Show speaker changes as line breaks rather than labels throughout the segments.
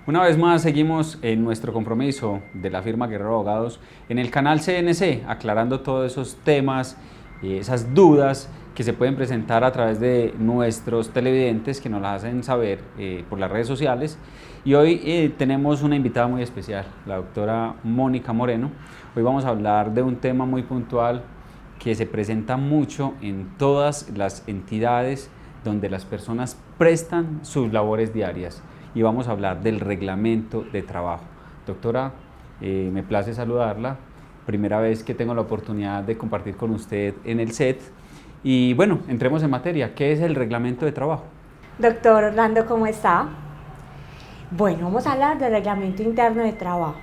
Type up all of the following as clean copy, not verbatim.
Una vez más seguimos en nuestro compromiso de la firma Guerrero Abogados en el canal CNC, aclarando todos esos temas, esas dudas que se pueden presentar a través de nuestros televidentes que nos las hacen saber por las redes sociales. Y hoy tenemos una invitada muy especial, la doctora Mónica Moreno. Hoy vamos a hablar de un tema muy puntual que se presenta mucho en todas las entidades donde las personas prestan sus labores diarias. Y vamos a hablar del reglamento de trabajo. Doctora, me place saludarla. Primera vez que tengo la oportunidad de compartir con usted en el set. Y bueno, entremos en materia. ¿Qué es el reglamento de trabajo?
Doctor Orlando, ¿cómo está? Bueno, vamos a hablar del reglamento interno de trabajo.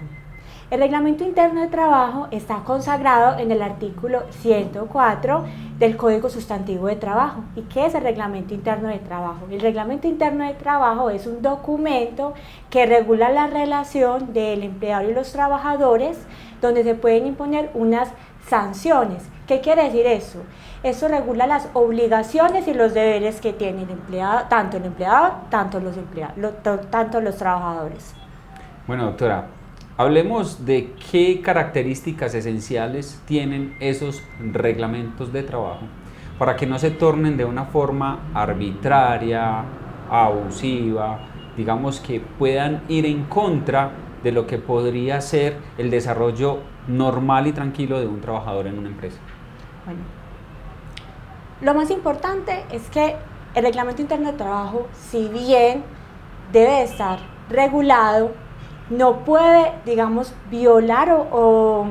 El reglamento interno de trabajo está consagrado en el artículo 104 del Código Sustantivo de Trabajo. ¿Y qué es el reglamento interno de trabajo? El reglamento interno de trabajo es un documento que regula la relación del empleador y los trabajadores, donde se pueden imponer unas sanciones. ¿Qué quiere decir eso? Eso regula las obligaciones y los deberes que tiene el empleado, tanto el empleador, tanto los trabajadores.
Bueno, doctora, hablemos de qué características esenciales tienen esos reglamentos de trabajo para que no se tornen de una forma arbitraria, abusiva, digamos que puedan ir en contra de lo que podría ser el desarrollo normal y tranquilo de un trabajador en una empresa.
Bueno, lo más importante es que el reglamento interno de trabajo, si bien debe estar regulado, no puede, digamos, violar o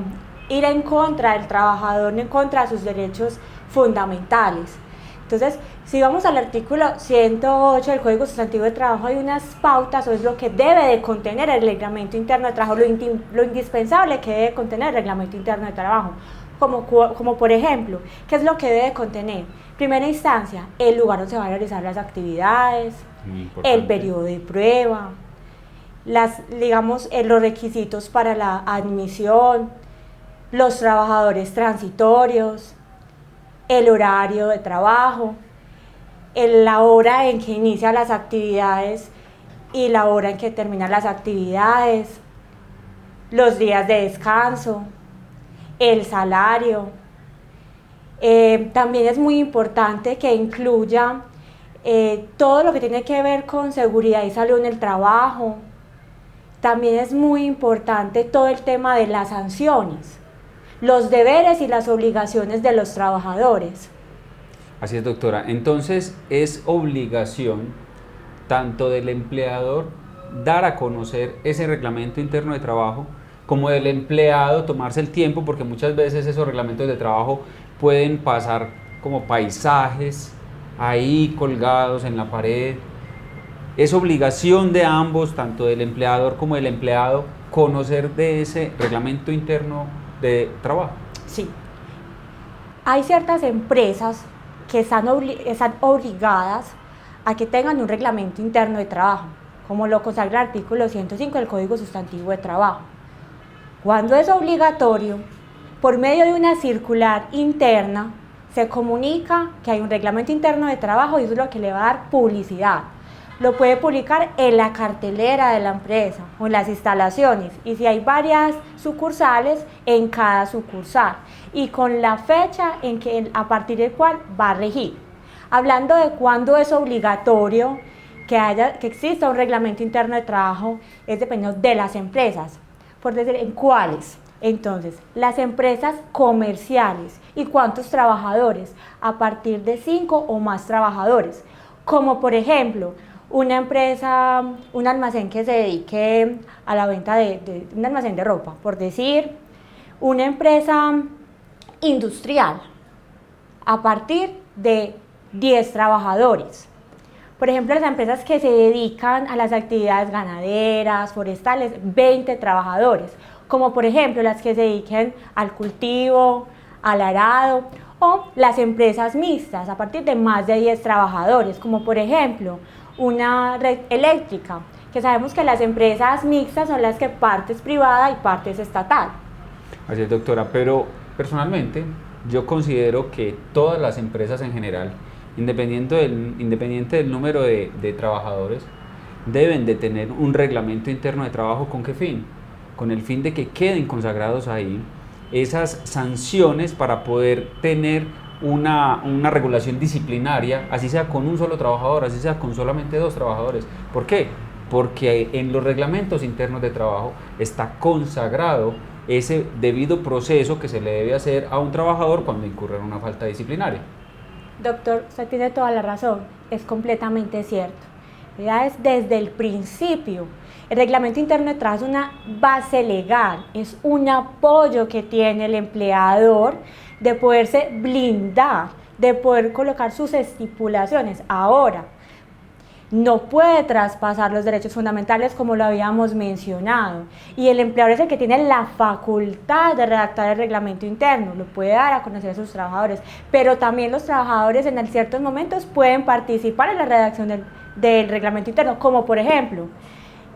ir en contra del trabajador, en contra de sus derechos fundamentales. Entonces, si vamos al artículo 108 del Código Sustantivo de Trabajo, hay unas pautas, o es lo que debe de contener el reglamento interno de trabajo, lo indispensable que debe contener el reglamento interno de trabajo. Como por ejemplo, ¿qué es lo que debe contener? Primera instancia, el lugar donde se van a realizar las actividades, el periodo de prueba, los requisitos para la admisión, los trabajadores transitorios, el horario de trabajo, la hora en que inician las actividades y la hora en que terminan las actividades, los días de descanso, el salario. También es muy importante que incluya todo lo que tiene que ver con seguridad y salud en el trabajo. También es muy importante todo el tema de las sanciones, los deberes y las obligaciones de los trabajadores.
Así es, doctora. Entonces, es obligación tanto del empleador dar a conocer ese reglamento interno de trabajo, como del empleado tomarse el tiempo, porque muchas veces esos reglamentos de trabajo pueden pasar como paisajes ahí colgados en la pared. Es obligación de ambos, tanto del empleador como del empleado, conocer de ese reglamento interno de trabajo.
Sí. Hay ciertas empresas que están obligadas a que tengan un reglamento interno de trabajo, como lo consagra el artículo 105 del Código Sustantivo de Trabajo. Cuando es obligatorio, por medio de una circular interna, se comunica que hay un reglamento interno de trabajo y eso es lo que le va a dar publicidad. Lo puede publicar en la cartelera de la empresa o en las instalaciones, y si hay varias sucursales, en cada sucursal, y con la fecha a partir del cual va a regir. Hablando de cuándo es obligatorio que exista un reglamento interno de trabajo, es dependiendo de las empresas, por decir, ¿en cuáles? Entonces, las empresas comerciales. ¿Y cuántos trabajadores? A partir de 5 o más trabajadores, como por ejemplo, una empresa, un almacén que se dedique a la venta de un almacén de ropa, por decir, una empresa industrial, a partir de 10 trabajadores. Por ejemplo, las empresas que se dedican a las actividades ganaderas, forestales, 20 trabajadores, como por ejemplo las que se dediquen al cultivo, al arado, o las empresas mixtas, a partir de más de 10 trabajadores, como por ejemplo una red eléctrica, que sabemos que las empresas mixtas son las que parte es privada y parte es estatal.
Así es, doctora, pero personalmente yo considero que todas las empresas en general, independiente del número de trabajadores, deben de tener un reglamento interno de trabajo. ¿Con qué fin? Con el fin de que queden consagrados ahí esas sanciones para poder tener una regulación disciplinaria, así sea con un solo trabajador, así sea con solamente 2 trabajadores. ¿Por qué? Porque en los reglamentos internos de trabajo está consagrado ese debido proceso que se le debe hacer a un trabajador cuando incurre en una falta disciplinaria.
Doctor, usted tiene toda la razón, es completamente cierto. Ya es desde el principio. El reglamento interno de trabajo es una base legal, es un apoyo que tiene el empleador de poderse blindar, de poder colocar sus estipulaciones. Ahora, no puede traspasar los derechos fundamentales como lo habíamos mencionado, y el empleador es el que tiene la facultad de redactar el reglamento interno, lo puede dar a conocer a sus trabajadores, pero también los trabajadores en ciertos momentos pueden participar en la redacción del reglamento interno, como por ejemplo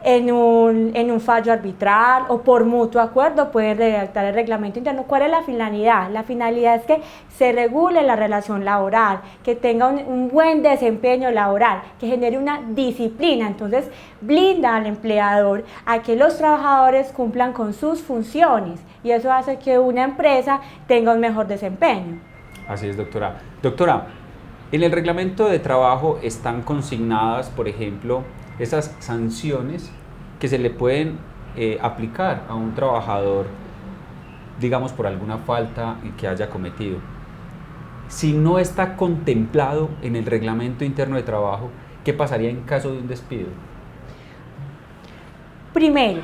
en un fallo arbitral o por mutuo acuerdo pueden redactar el reglamento interno. ¿Cuál es la finalidad? La finalidad es que se regule la relación laboral, que tenga un buen desempeño laboral, que genere una disciplina. Entonces blinda al empleador a que los trabajadores cumplan con sus funciones y eso hace que una empresa tenga un mejor desempeño.
Así es, doctora. Doctora, en el reglamento de trabajo están consignadas, por ejemplo, esas sanciones que se le pueden aplicar a un trabajador, digamos, por alguna falta que haya cometido. Si no está contemplado en el reglamento interno de trabajo, ¿qué pasaría en caso de un despido?
Primero,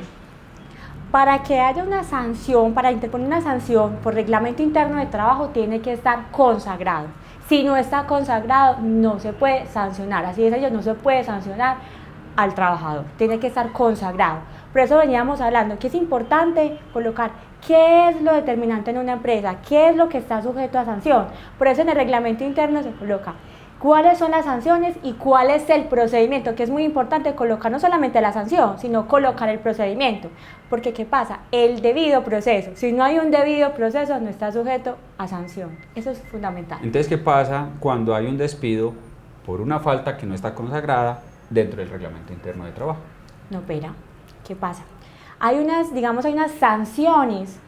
para que haya una sanción, para interponer una sanción por reglamento interno de trabajo, tiene que estar consagrado. Si no está consagrado, no se puede sancionar. Así es, no se puede sancionar al trabajador, tiene que estar consagrado. Por eso veníamos hablando que es importante colocar qué es lo determinante en una empresa, qué es lo que está sujeto a sanción. Por eso en el reglamento interno se coloca cuáles son las sanciones y cuál es el procedimiento, que es muy importante colocar no solamente la sanción, sino colocar el procedimiento. Porque ¿qué pasa? El debido proceso. Si no hay un debido proceso, no está sujeto a sanción. Eso es fundamental.
Entonces, ¿qué pasa cuando hay un despido por una falta que no está consagrada dentro del reglamento interno de trabajo?
No, espera, ¿qué pasa? Hay unas sanciones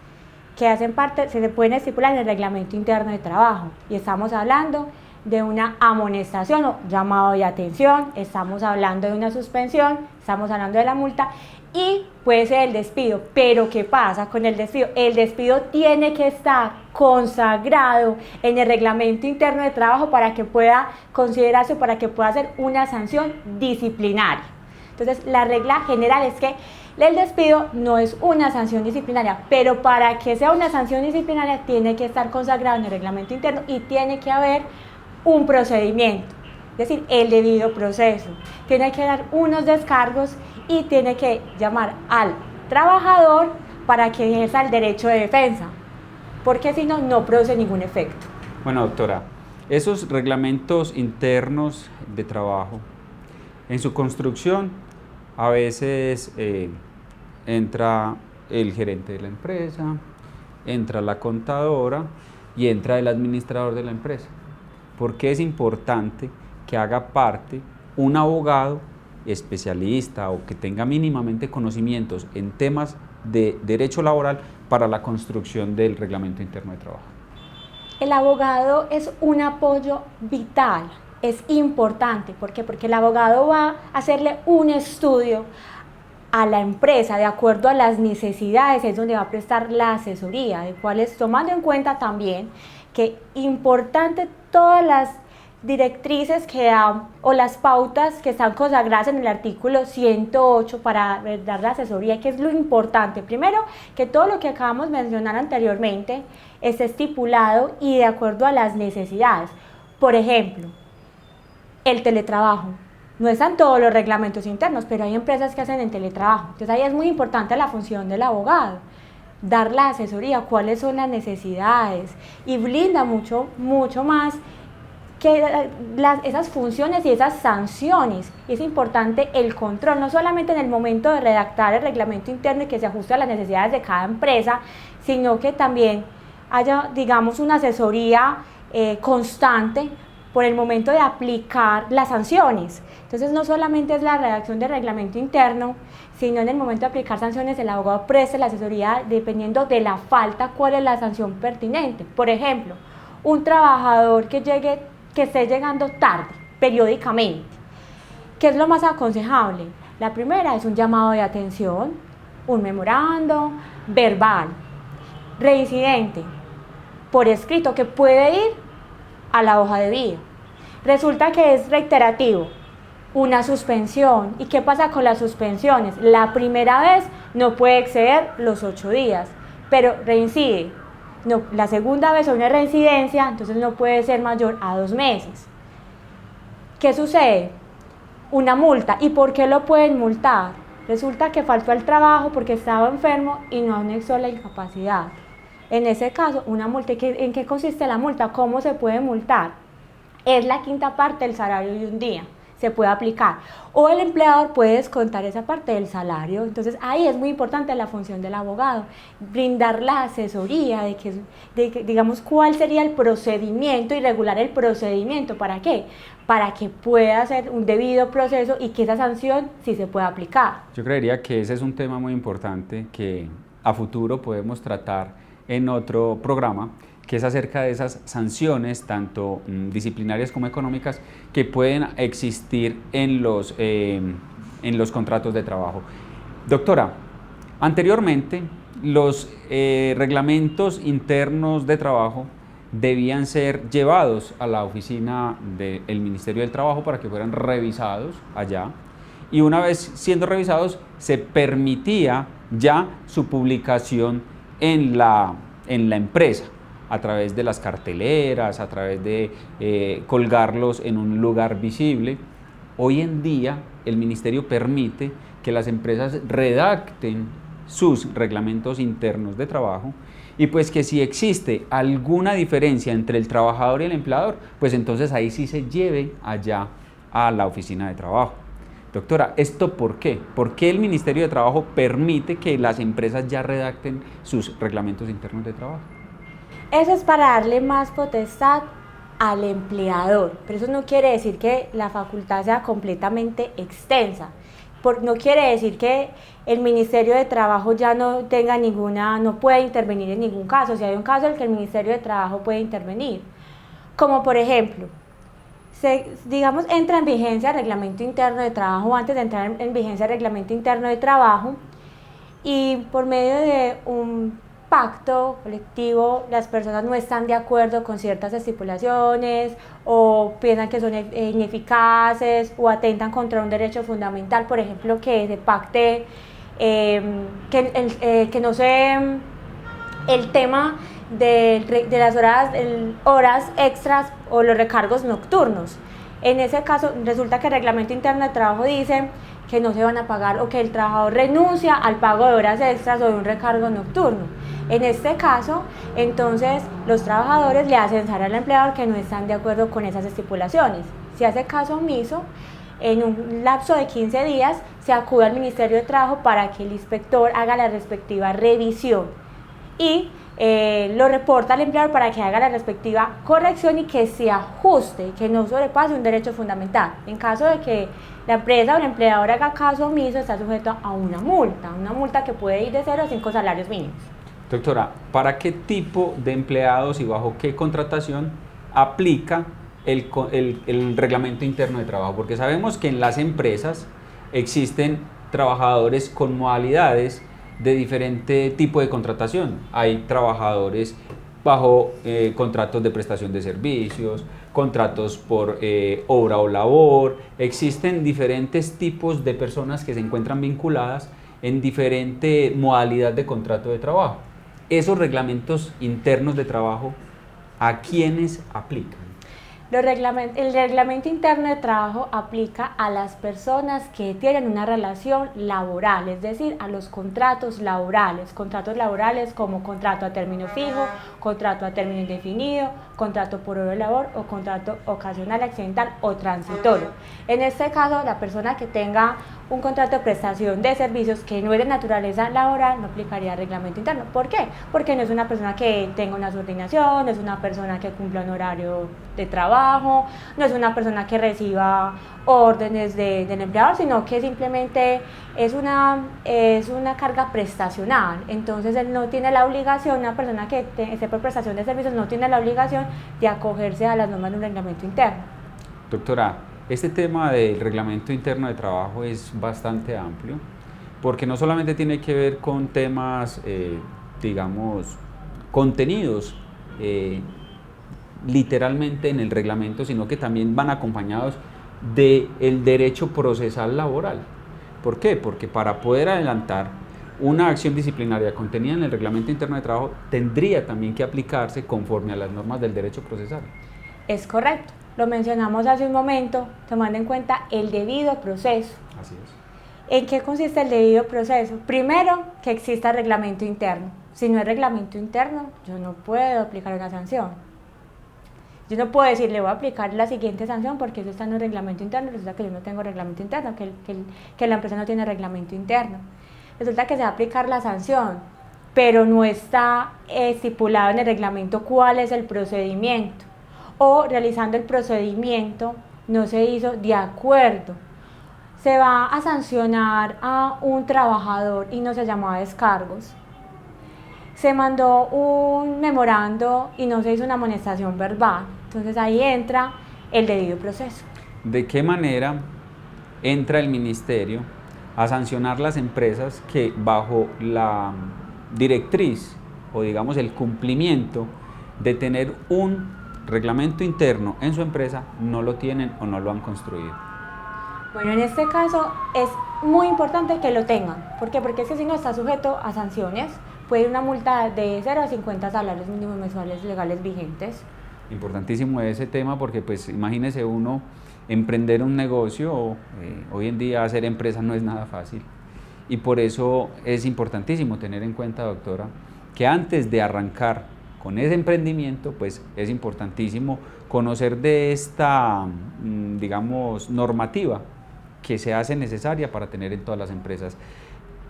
que hacen parte, se pueden estipular en el reglamento interno de trabajo, y estamos hablando de una amonestación o llamado de atención, estamos hablando de una suspensión, estamos hablando de la multa y puede ser el despido. Pero ¿qué pasa con el despido? El despido tiene que estar consagrado en el reglamento interno de trabajo para que pueda considerarse, para que pueda ser una sanción disciplinaria. Entonces, la regla general es que el despido no es una sanción disciplinaria, pero para que sea una sanción disciplinaria tiene que estar consagrado en el reglamento interno y tiene que haber un procedimiento, es decir, el debido proceso. Tiene que dar unos descargos y tiene que llamar al trabajador para que ejerza el derecho de defensa, porque si no, no produce ningún efecto.
Bueno, doctora, esos reglamentos internos de trabajo, en su construcción, a veces entra el gerente de la empresa, entra la contadora y entra el administrador de la empresa. ¿Por qué es importante que haga parte un abogado especialista o que tenga mínimamente conocimientos en temas de derecho laboral para la construcción del reglamento interno de trabajo?
El abogado es un apoyo vital, es importante. ¿Por qué? Porque el abogado va a hacerle un estudio a la empresa de acuerdo a las necesidades, es donde va a prestar la asesoría, de cuáles, tomando en cuenta también que importante todas las directrices que dan o las pautas que están consagradas en el artículo 108 para dar la asesoría, que es lo importante. Primero, que todo lo que acabamos de mencionar anteriormente esté estipulado y de acuerdo a las necesidades. Por ejemplo, el teletrabajo. No están todos los reglamentos internos, pero hay empresas que hacen en teletrabajo. Entonces ahí es muy importante la función del abogado, dar la asesoría, cuáles son las necesidades, y blinda mucho más que esas funciones y esas sanciones. Y es importante el control, no solamente en el momento de redactar el reglamento interno y que se ajuste a las necesidades de cada empresa, sino que también haya, digamos, una asesoría constante por el momento de aplicar las sanciones. Entonces no solamente es la redacción del reglamento interno, sino en el momento de aplicar sanciones el abogado preste la asesoría dependiendo de la falta, cuál es la sanción pertinente. Por ejemplo, un trabajador que esté llegando tarde, periódicamente. ¿Qué es lo más aconsejable? La primera es un llamado de atención, un memorando, verbal, reincidente, por escrito, que puede ir a la hoja de vida. Resulta que es reiterativo, una suspensión. ¿Y qué pasa con las suspensiones? La primera vez no puede exceder los 8 días, pero reincide. No, la segunda vez o una reincidencia, entonces no puede ser mayor a 2 meses. ¿Qué sucede? Una multa. ¿Y por qué lo pueden multar? Resulta que faltó al trabajo porque estaba enfermo y no anexó la incapacidad. En ese caso, una multa. ¿En qué consiste la multa? ¿Cómo se puede multar? Es la quinta parte del salario de un día. Se puede aplicar. O el empleador puede descontar esa parte del salario. Entonces, ahí es muy importante la función del abogado. Brindar la asesoría digamos, cuál sería el procedimiento y regular el procedimiento. ¿Para qué? Para que pueda hacer un debido proceso y que esa sanción sí se pueda aplicar.
Yo creería que ese es un tema muy importante que a futuro podemos tratar en otro programa, que es acerca de esas sanciones, tanto disciplinarias como económicas, que pueden existir en los contratos de trabajo. Doctora, anteriormente los reglamentos internos de trabajo debían ser llevados a la oficina del Ministerio del Trabajo para que fueran revisados allá, y una vez siendo revisados se permitía ya su publicación en la empresa, a través de las carteleras, a través de colgarlos en un lugar visible. Hoy en día el Ministerio permite que las empresas redacten sus reglamentos internos de trabajo, y pues que si existe alguna diferencia entre el trabajador y el empleador, pues entonces ahí sí se lleve allá a la oficina de trabajo. Doctora, ¿esto por qué? ¿Por qué el Ministerio de Trabajo permite que las empresas ya redacten sus reglamentos internos de trabajo?
Eso es para darle más potestad al empleador, pero eso no quiere decir que la facultad sea completamente extensa. No quiere decir que el Ministerio de Trabajo ya no puede intervenir en ningún caso. Si hay un caso en el que el Ministerio de Trabajo puede intervenir, como por ejemplo, digamos, entra en vigencia el reglamento interno de trabajo, antes de entrar en vigencia el reglamento interno de trabajo, y por medio de un pacto colectivo las personas no están de acuerdo con ciertas estipulaciones o piensan que son ineficaces o atentan contra un derecho fundamental, por ejemplo, que se pacte que no se el tema de las horas extras o los recargos nocturnos. En ese caso resulta que el reglamento interno de trabajo dice que no se van a pagar, o que el trabajador renuncia al pago de horas extras o de un recargo nocturno. En este caso, entonces, los trabajadores le hacen saber al empleador que no están de acuerdo con esas estipulaciones. Si hace caso omiso, en un lapso de 15 días se acude al Ministerio de Trabajo para que el inspector haga la respectiva revisión y lo reporta al empleador para que haga la respectiva corrección y que se ajuste, que no sobrepase un derecho fundamental. En caso de que la empresa o el empleador haga caso omiso, está sujeto a una multa que puede ir de 0 a 5 salarios mínimos.
Doctora, ¿para qué tipo de empleados y bajo qué contratación aplica el reglamento interno de trabajo? Porque sabemos que en las empresas existen trabajadores con modalidades de diferente tipo de contratación. Hay trabajadores bajo contratos de prestación de servicios, contratos por obra o labor. Existen diferentes tipos de personas que se encuentran vinculadas en diferente modalidad de contrato de trabajo. Esos reglamentos internos de trabajo, ¿a quiénes aplican?
El reglamento interno de trabajo aplica a las personas que tienen una relación laboral, es decir, a los contratos laborales como contrato a término fijo, contrato a término indefinido, contrato por hora de labor o contrato ocasional, accidental o transitorio. En este caso, la persona que tenga un contrato de prestación de servicios que no es de naturaleza laboral no aplicaría el reglamento interno. ¿Por qué? Porque no es una persona que tenga una subordinación, no es una persona que cumpla un horario de trabajo, trabajo, no es una persona que reciba órdenes del empleador, sino que simplemente es una carga prestacional. Entonces él no tiene la obligación, una persona que esté por prestación de servicios no tiene la obligación de acogerse a las normas de un reglamento interno.
Doctora, este tema del reglamento interno de trabajo es bastante amplio, porque no solamente tiene que ver con temas, digamos, contenidos literalmente en el reglamento, sino que también van acompañados del derecho procesal laboral. ¿Por qué? Porque para poder adelantar una acción disciplinaria contenida en el reglamento interno de trabajo tendría también que aplicarse conforme a las normas del derecho procesal.
Es correcto, lo mencionamos hace un momento, tomando en cuenta el debido proceso.
Así es.
¿En qué consiste el debido proceso? Primero, que exista reglamento interno. Si no hay reglamento interno, yo no puedo aplicar una sanción. Yo no puedo decir, le voy a aplicar la siguiente sanción porque eso está en un reglamento interno, resulta que yo no tengo reglamento interno, que la empresa no tiene reglamento interno. Resulta que se va a aplicar la sanción, pero no está estipulado en el reglamento cuál es el procedimiento. O realizando el procedimiento no se hizo de acuerdo. Se va a sancionar a un trabajador y no se llamó a descargos. Se mandó un memorando y no se hizo una amonestación verbal. Entonces ahí entra el debido proceso.
¿De qué manera entra el ministerio a sancionar las empresas que bajo la directriz o digamos el cumplimiento de tener un reglamento interno en su empresa no lo tienen o no lo han construido?
Bueno, en este caso es muy importante que lo tengan. ¿Por qué? Porque es que si no está sujeto a sanciones, puede ir una multa de 0 a 50 salarios mínimos mensuales legales vigentes.
Importantísimo ese tema porque pues imagínese uno emprender un negocio, hoy en día hacer empresa no es nada fácil y por eso es importantísimo tener en cuenta, doctora, que antes de arrancar con ese emprendimiento pues es importantísimo conocer de esta, digamos, normativa que se hace necesaria para tener en todas las empresas.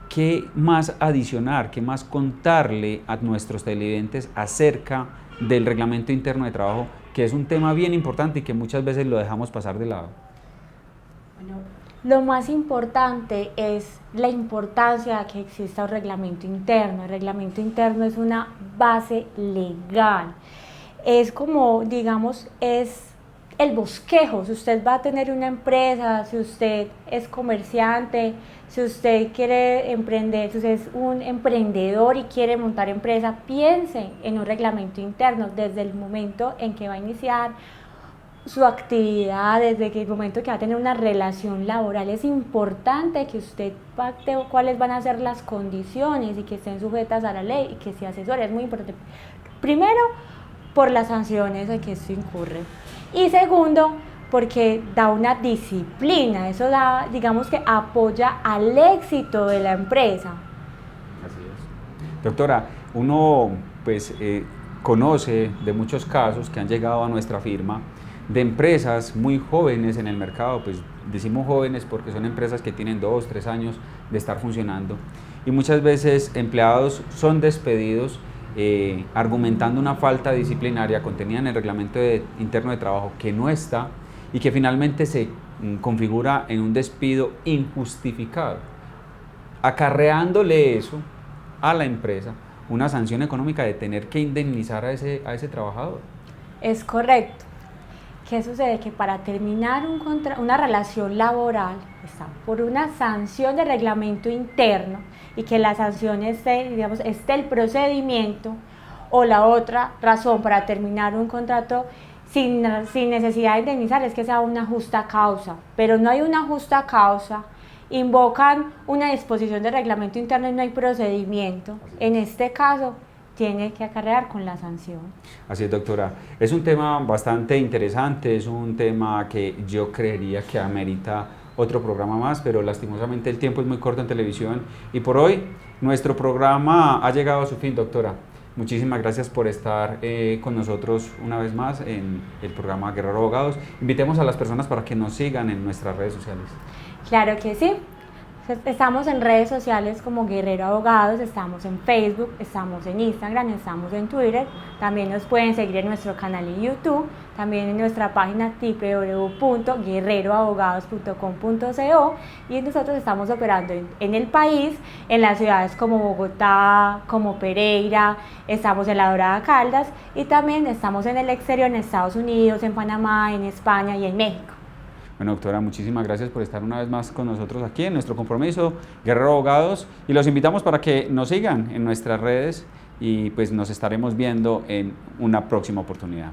¿Qué más adicionar, qué más contarle a nuestros televidentes acerca del reglamento interno de trabajo, que es un tema bien importante y que muchas veces lo dejamos pasar de lado?
Bueno, lo más importante es la importancia de que exista un reglamento interno. El reglamento interno es una base legal. Es como, digamos, es el bosquejo. Si usted va a tener una empresa, si usted es comerciante, si usted quiere emprender, si usted es un emprendedor y quiere montar empresa, piense en un reglamento interno desde el momento en que va a iniciar su actividad, desde el momento que va a tener una relación laboral. Es importante que usted pacte cuáles van a ser las condiciones y que estén sujetas a la ley y que se asesore. Es muy importante. Primero, por las sanciones en que esto incurre. Y segundo, porque da una disciplina, eso da, digamos que apoya al éxito de la empresa.
Así es. Doctora, uno pues conoce de muchos casos que han llegado a nuestra firma de empresas muy jóvenes en el mercado, pues decimos jóvenes porque son empresas que tienen 2, 3 años de estar funcionando y muchas veces empleados son despedidos argumentando una falta disciplinaria contenida en el reglamento interno de trabajo que no está y que finalmente se configura en un despido injustificado, acarreándole eso a la empresa una sanción económica de tener que indemnizar a ese trabajador.
Es correcto. ¿Qué sucede? Que para terminar una relación laboral está por una sanción de reglamento interno y que la sanción esté, digamos, esté el procedimiento, o la otra razón para terminar un contrato sin necesidad de indemnizar es que sea una justa causa, pero no hay una justa causa, invocan una disposición de reglamento interno y no hay procedimiento. En este caso tiene que acarrear con la sanción.
Así es, doctora. Es un tema bastante interesante, es un tema que yo creería que amerita otro programa más, pero lastimosamente el tiempo es muy corto en televisión y por hoy nuestro programa ha llegado a su fin, doctora. Muchísimas gracias por estar con nosotros una vez más en el programa Guerrero Abogados. Invitemos a las personas para que nos sigan en nuestras redes sociales.
Claro que sí. Estamos en redes sociales como Guerrero Abogados, estamos en Facebook, estamos en Instagram, estamos en Twitter. También nos pueden seguir en nuestro canal en YouTube, también en nuestra página www.guerreroabogados.com.co, y nosotros estamos operando en el país, en las ciudades como Bogotá, como Pereira, estamos en La Dorada Caldas, y también estamos en el exterior, en Estados Unidos, en Panamá, en España y en México.
Bueno, doctora, muchísimas gracias por estar una vez más con nosotros aquí en nuestro compromiso Guerrero Abogados, y los invitamos para que nos sigan en nuestras redes y pues nos estaremos viendo en una próxima oportunidad.